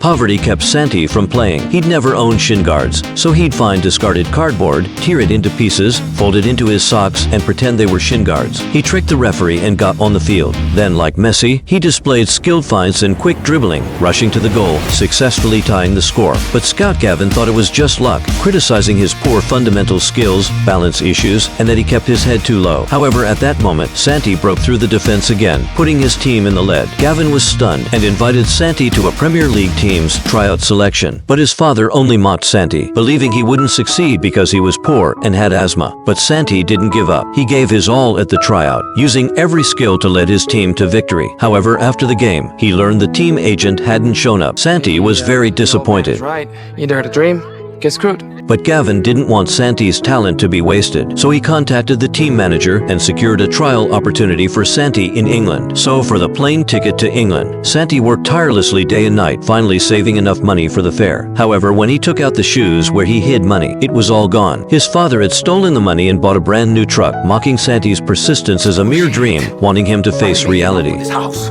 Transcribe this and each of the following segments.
Poverty kept Santi from playing. He'd never owned shin guards, so he'd find discarded cardboard, tear it into pieces, fold it into his socks, and pretend they were shin guards. He tricked the referee and got on the field. Then, like Messi, he displayed skilled feints and quick dribbling, rushing to the goal, successfully tying the score. But Scout Gavin thought it was just luck, criticizing his poor fundamental skills, balance issues, and that he kept his head too low. However, at that moment, Santi broke through the defense again, putting his team in the lead. Gavin was stunned and invited Santi to a Premier League team's tryout selection. But his father only mocked Santi, believing he wouldn't succeed because he was poor and had asthma. But Santi didn't give up. He gave his all at the tryout, using every skill to lead his team to victory. However, after the game, he learned the team agent hadn't shown up. Santi was very disappointed. Right, either had a dream, get screwed. But Gavin didn't want Santi's talent to be wasted, so he contacted the team manager and secured a trial opportunity for Santi in England. So for the plane ticket to England, Santi worked tirelessly day and night, finally saving enough money for the fare. However, when he took out the shoes where he hid money, it was all gone. His father had stolen the money and bought a brand new truck, mocking Santi's persistence as a mere dream, wanting him to face reality. This house,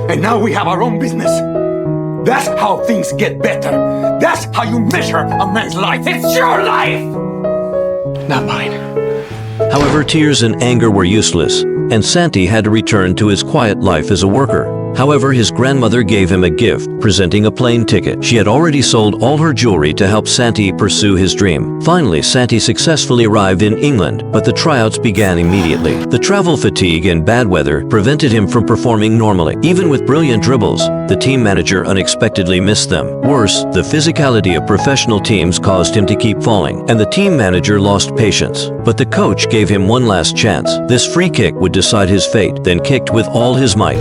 and now we have our own business. That's how things get better. That's how you measure a man's life. It's your life! Not mine. However, tears and anger were useless, and Santi had to return to his quiet life as a worker. However, his grandmother gave him a gift, presenting a plane ticket. She had already sold all her jewelry to help Santi pursue his dream. Finally, Santi successfully arrived in England, but the tryouts began immediately. The travel fatigue and bad weather prevented him from performing normally. Even with brilliant dribbles, the team manager unexpectedly missed them. Worse, the physicality of professional teams caused him to keep falling, and the team manager lost patience. But the coach gave him one last chance. This free kick would decide his fate, then kicked with all his might.